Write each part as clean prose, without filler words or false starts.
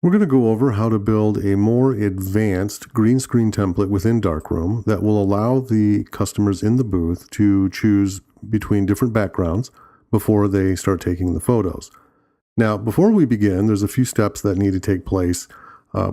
We're going to go over how to build a more advanced green screen template within Darkroom that will allow the customers in the booth to choose between different backgrounds before they start taking the photos. Now, before we begin, there's a few steps that need to take place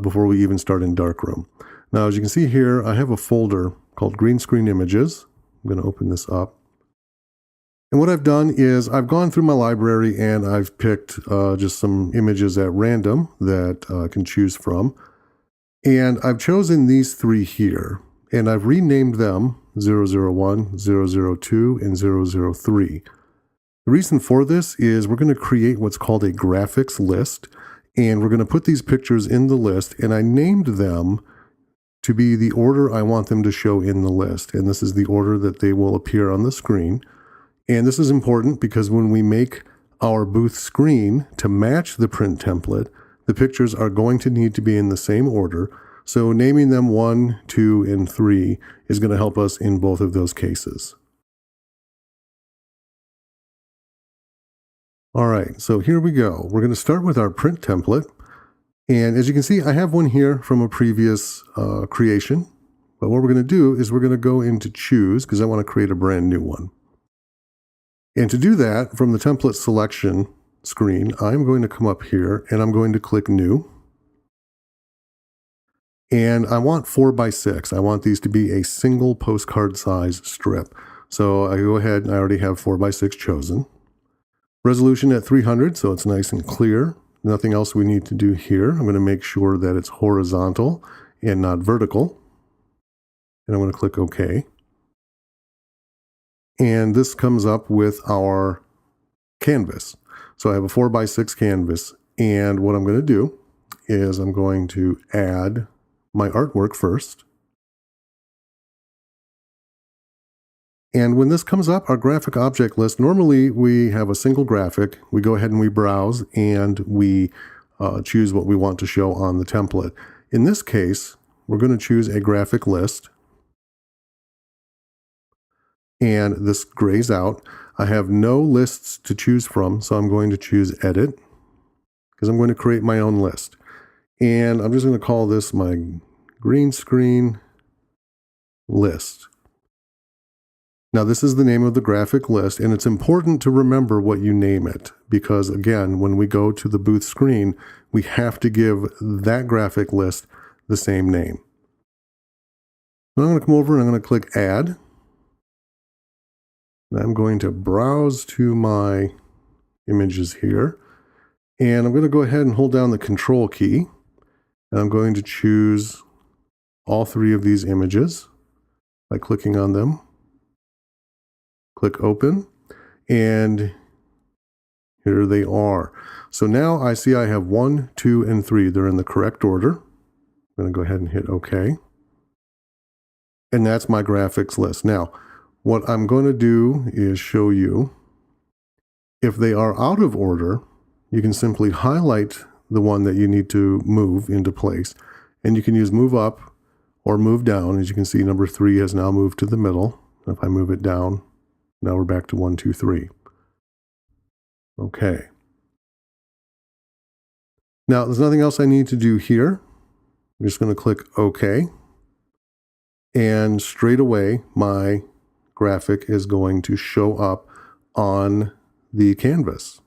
before we even start in Darkroom. Now, as you can see here, I have a folder called Green Screen Images. I'm going to open this up. And what I've done is I've gone through my library and I've picked just some images at random that I can choose from. And I've chosen these three here, and I've renamed them 001, 002, and 003. The reason for this is we're going to create what's called a graphics list, and we're going to put these pictures in the list, and I named them to be the order I want them to show in the list. And this is the order that they will appear on the screen. And this is important because when we make our booth screen to match the print template, the pictures are going to need to be in the same order. So naming them 1, 2, and 3 is going to help us in both of those cases. All right, so here we go. We're going to start with our print template. And as you can see, I have one here from a previous creation. But what we're going to do is we're going to go into Choose because I want to create a brand new one. And to do that, from the template selection screen, I'm going to come up here and I'm going to click New. And I want 4x6. I want these to be a single postcard size strip. So I go ahead and I already have 4x6 chosen. Resolution at 300, so it's nice and clear. Nothing else we need to do here. I'm going to make sure that it's horizontal and not vertical. And I'm going to click OK. And this comes up with our canvas. So I have a 4x6 canvas. And what I'm going to do is I'm going to add my artwork first. And when this comes up, our graphic object list, normally we have a single graphic. We go ahead and we browse and we choose what we want to show on the template. In this case, we're going to choose a graphic list. And this grays out. I have no lists to choose from, so I'm going to choose Edit because I'm going to create my own list. And I'm just going to call this my green screen list. Now this is the name of the graphic list, and it's important to remember what you name it because, again, when we go to the booth screen, we have to give that graphic list the same name. Now I'm going to come over and I'm going to click Add. I'm going to browse to my images here, and I'm going to go ahead and hold down the Control key, and I'm going to choose all three of these images by clicking on them. Click Open, and here they are. So now I see I have 1, 2, and 3. They're in the correct order. I'm going to go ahead and hit OK. And that's my graphics list. Now, what I'm going to do is show you if they are out of order, you can simply highlight the one that you need to move into place. And you can use move up or move down. As you can see, number 3 has now moved to the middle. If I move it down, now we're back to 1, 2, 3. Okay. Now, there's nothing else I need to do here. I'm just going to click OK. And straight away, my graphic is going to show up on the canvas.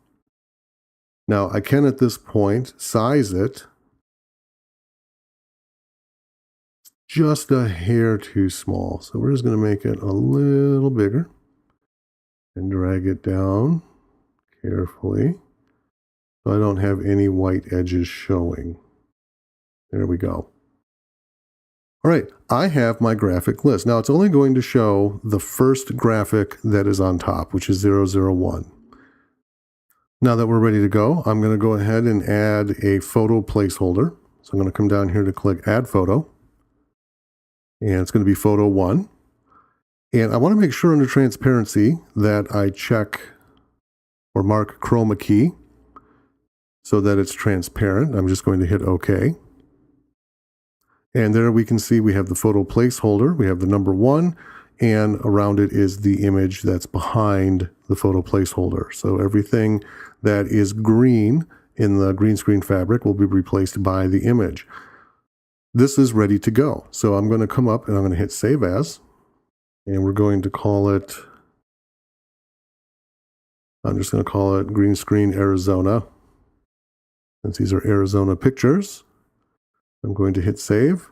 Now I can at this point size it just a hair too small. So we're just going to make it a little bigger and drag it down carefully so I don't have any white edges showing. There we go. All right, I have my graphic list. Now it's only going to show the first graphic that is on top, which is 001. Now that we're ready to go, I'm going to go ahead and add a photo placeholder. So I'm going to come down here to click Add Photo. And it's going to be Photo 1. And I want to make sure under Transparency that I check or mark Chroma Key so that it's transparent. I'm just going to hit OK. And there we can see we have the photo placeholder, we have the number 1, and around it is the image that's behind the photo placeholder. So everything that is green in the green screen fabric will be replaced by the image. This is ready to go. So I'm going to come up and I'm going to hit Save As, and we're going to call it, I'm just going to call it Green Screen Arizona. Since these are Arizona pictures, I'm going to hit Save.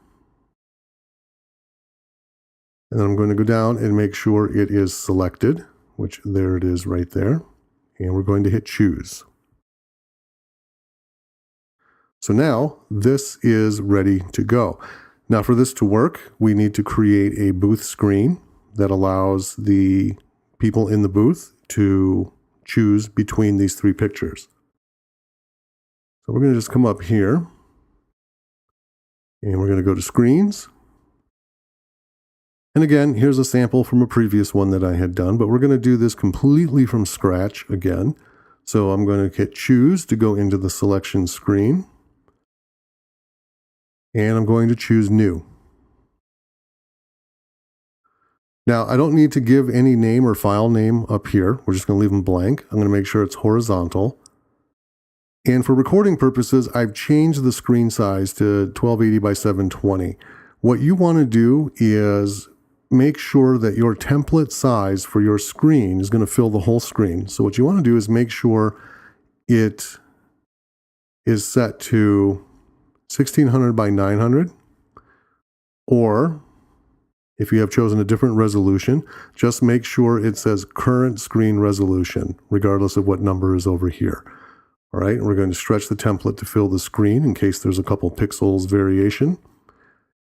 And then I'm going to go down and make sure it is selected, which there it is right there. And we're going to hit Choose. So now this is ready to go. Now for this to work, we need to create a booth screen that allows the people in the booth to choose between these three pictures. So we're going to just come up here and we're going to go to Screens. And again, here's a sample from a previous one that I had done, but we're going to do this completely from scratch again. So I'm going to hit Choose to go into the selection screen. And I'm going to choose New. Now, I don't need to give any name or file name up here. We're just going to leave them blank. I'm going to make sure it's horizontal. And for recording purposes, I've changed the screen size to 1280 by 720. What you want to do is make sure that your template size for your screen is going to fill the whole screen. So what you want to do is make sure it is set to 1600 by 900, or if you have chosen a different resolution, just make sure it says current screen resolution, regardless of what number is over here. All right, and we're going to stretch the template to fill the screen in case there's a couple pixels variation.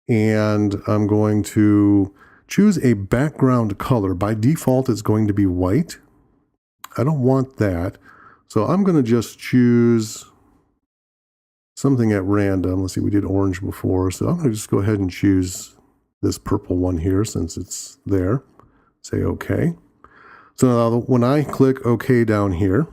And I'm going to choose a background color. By default, it's going to be white. I don't want that. So I'm going to just choose something at random. Let's see, we did orange before. So I'm going to just go ahead and choose this purple one here since it's there. Say OK. So now when I click OK down here,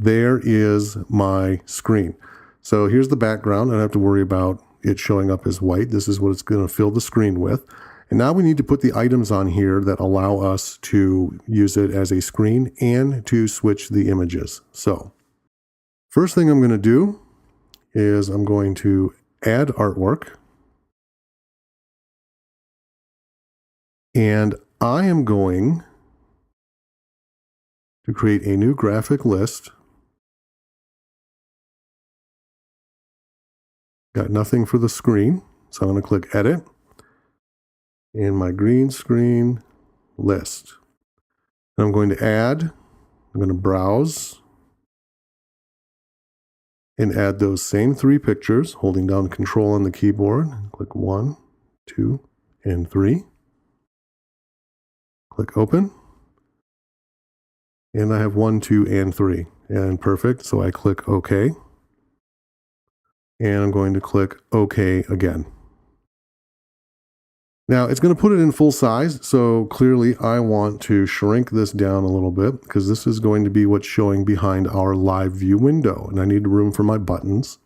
there is my screen. So here's the background. I don't have to worry about it showing up as white. This is what it's going to fill the screen with. And now we need to put the items on here that allow us to use it as a screen and to switch the images. So first thing I'm going to do is I'm going to add artwork. And I am going to create a new graphic list. Got nothing for the screen, so I'm going to click Edit, and my green screen list. And I'm going to add, I'm going to browse, and add those same three pictures, holding down Control on the keyboard. Click 1, 2, and 3. Click Open. And I have 1, 2, and 3. And perfect, so I click OK. And I'm going to click OK again. Now it's going to put it in full size, so clearly I want to shrink this down a little bit because this is going to be what's showing behind our live view window. And I need room for my buttons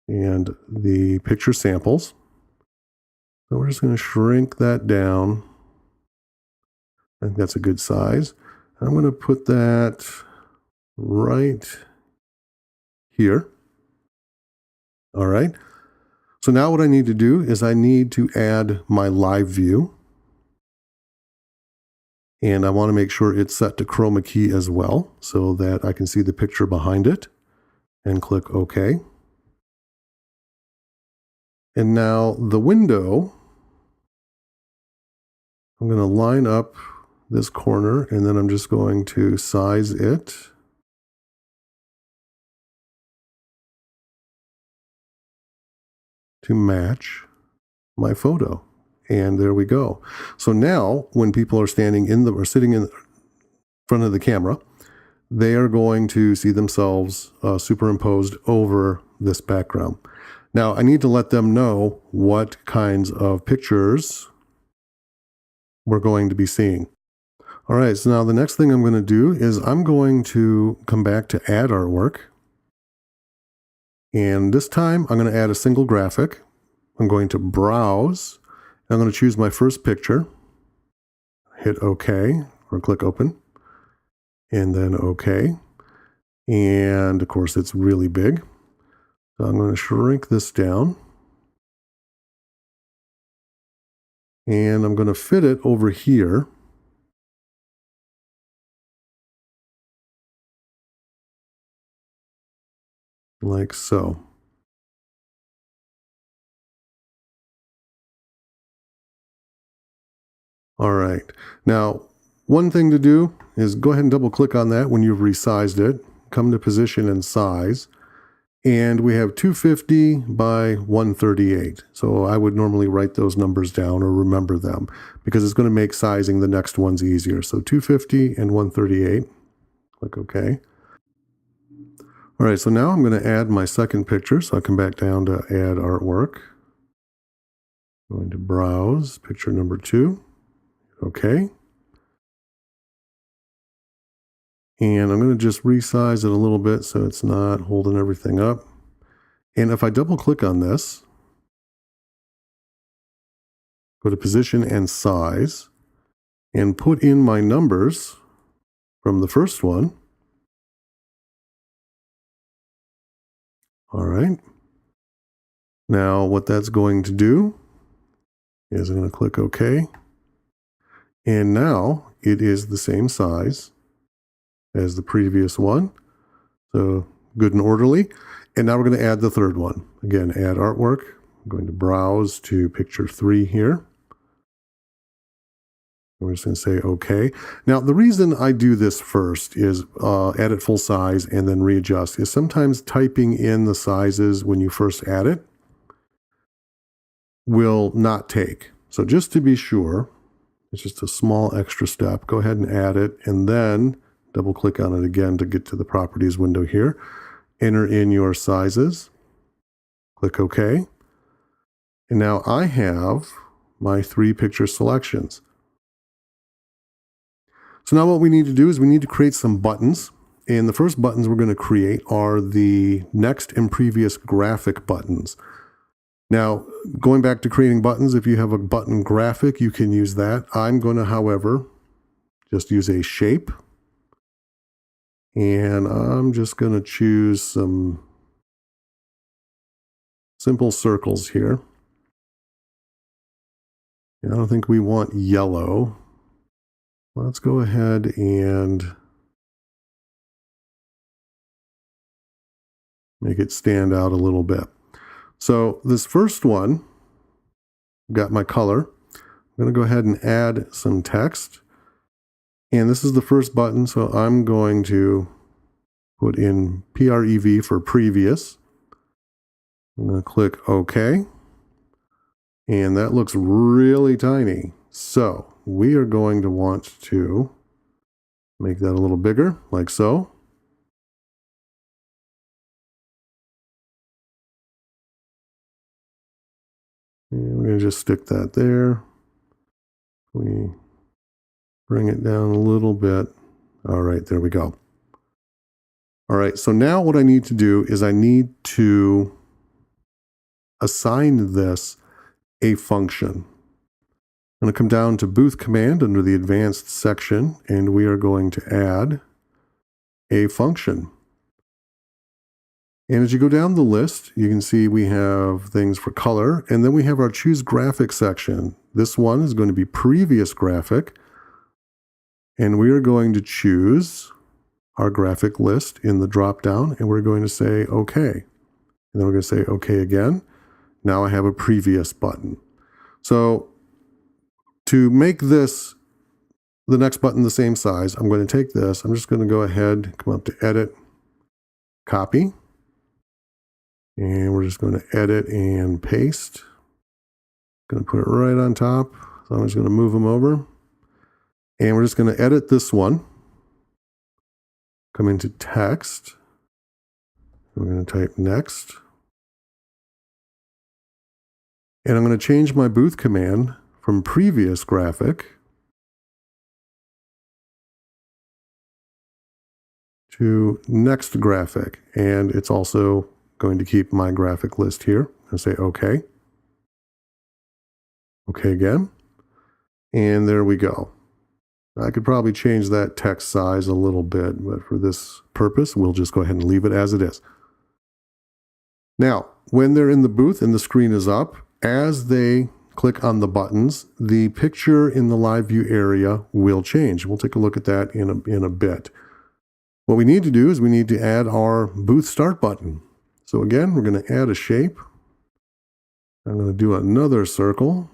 and the picture samples. So we're just going to shrink that down. I think that's a good size. I'm going to put that right here. All right. So now what I need to do is I need to add my live view. And I want to make sure it's set to chroma key as well so that I can see the picture behind it, and click OK. And now the window, I'm going to line up this corner and then I'm just going to size it. To match my photo. And there we go. So now when people are standing in the, or sitting in front of the camera, they are going to see themselves superimposed over this background. Now I need to let them know what kinds of pictures we're going to be seeing. All right, so now the next thing I'm going to do is I'm going to come back to add artwork. And this time I'm going to add a single graphic. I'm going to browse. I'm going to choose my first picture. Hit OK or click Open. And then OK. And of course, it's really big. So I'm going to shrink this down. And I'm going to fit it over here. Like so. All right. Now, one thing to do is go ahead and double click on that when you've resized it. Come to position and size. And we have 250 by 138. So I would normally write those numbers down or remember them because it's going to make sizing the next ones easier. So 250 and 138. Click OK. All right, so now I'm going to add my second picture. So I come back down to add artwork. Going to browse, picture number 2. OK. And I'm going to just resize it a little bit so it's not holding everything up. And if I double click on this, go to position and size, and put in my numbers from the first one. All right. Now what that's going to do is I'm going to click OK. And now it is the same size as the previous one. So good and orderly. And now we're going to add the third one. Again, add artwork. I'm going to browse to picture 3 here. We're just going to say OK. Now, the reason I do this first is add it full size and then readjust is sometimes typing in the sizes when you first add it will not take. So just to be sure, it's just a small extra step. Go ahead and add it and then double click on it again to get to the properties window here. Enter in your sizes. Click OK. And now I have my 3 picture selections. So now what we need to do is we need to create some buttons. And the first buttons we're going to create are the next and previous graphic buttons. Now, going back to creating buttons, if you have a button graphic, you can use that. I'm going to, however, just use a shape. And I'm just going to choose some simple circles here. I don't think we want yellow. Let's go ahead and make it stand out a little bit. So this first one, got my color. I'm going to go ahead and add some text. And this is the first button, so I'm going to put in PREV for previous. I'm going to click OK. And that looks really tiny. So we are going to want to make that a little bigger, like so. And we're going to just stick that there. We bring it down a little bit. All right, there we go. All right, so now what I need to do is I need to assign this a function. I'm going to come down to Booth Command under the Advanced section, and we are going to add a function. And as you go down the list, you can see we have things for color, and then we have our Choose Graphic section. This one is going to be Previous Graphic, and we are going to choose our graphic list in the drop-down, and we're going to say OK. And then we're going to say OK again. Now I have a Previous button. So to make this, the next button the same size, I'm going to take this. I'm just going to go ahead, come up to Edit, Copy. And we're just going to edit and paste. Going to put it right on top. So I'm just going to move them over. And we're just going to edit this one. Come into text. I'm going to type next. And I'm going to change my Booth command from Previous Graphic to Next Graphic. And it's also going to keep my graphic list here and say OK. OK again. And there we go. I could probably change that text size a little bit, but for this purpose, purpose, we'll just go ahead and leave it as it is. Now, when they're in the booth and the screen is up, as they click on the buttons, the picture in the live view area will change. We'll take a look at that in a bit. What we need to do is we need to add our booth start button. So again, we're going to add a shape. I'm going to do another circle.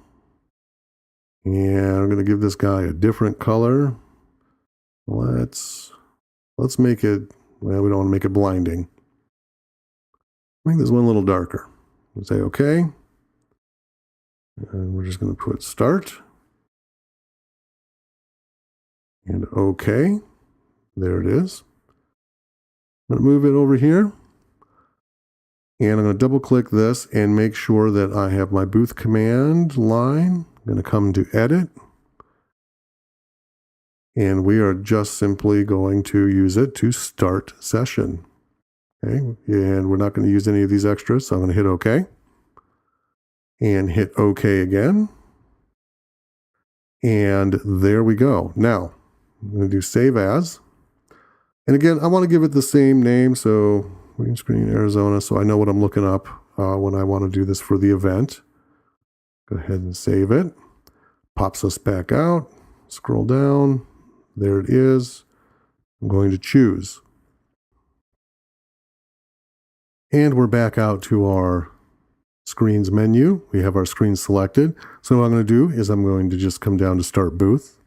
And I'm going to give this guy a different color. Let's make it, well, we don't want to make it blinding. Make this one a little darker. We'll say OK. And we're just going to put start. And OK. There it is. I'm going to move it over here. And I'm going to double click this and make sure that I have my booth command line. I'm going to come to edit. And we are just simply going to use it to start session. Okay, and we're not going to use any of these extras, so I'm going to hit OK. And hit OK again. And there we go. Now, I'm going to do save as. And again, I want to give it the same name, so Green Screen Arizona, so I know what I'm looking up when I want to do this for the event. Go ahead and save it. Pops us back out. Scroll down. There it is. I'm going to choose. And we're back out to our screens menu. We have our screens selected. So what I'm going to do is I'm going to just come down to Start Booth,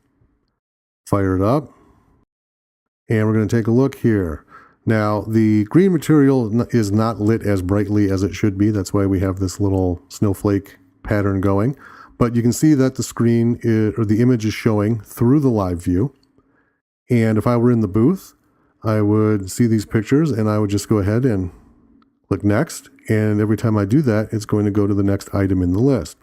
fire it up, and we're going to take a look here. Now, the green material is not lit as brightly as it should be. That's why we have this little snowflake pattern going. But you can see that the screen or the image is showing through the live view. And if I were in the booth, I would see these pictures and I would just go ahead and click next. And every time I do that, it's going to go to the next item in the list.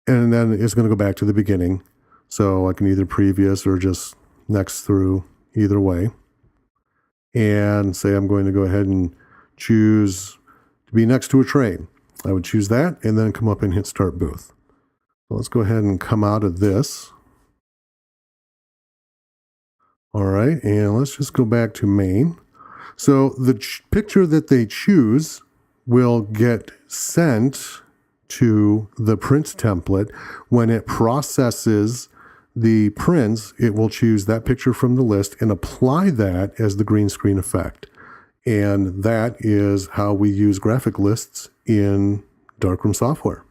And then it's going to go back to the beginning. So I can either previous or just next through, either way. And say I'm going to go ahead and choose to be next to a train. I would choose that and then come up and hit Start Booth. So let's go ahead and come out of this. All right, and let's just go back to main. So the picture that they choose will get sent to the print template. When it processes the prints, it will choose that picture from the list and apply that as the green screen effect. And that is how we use graphic lists in Darkroom software.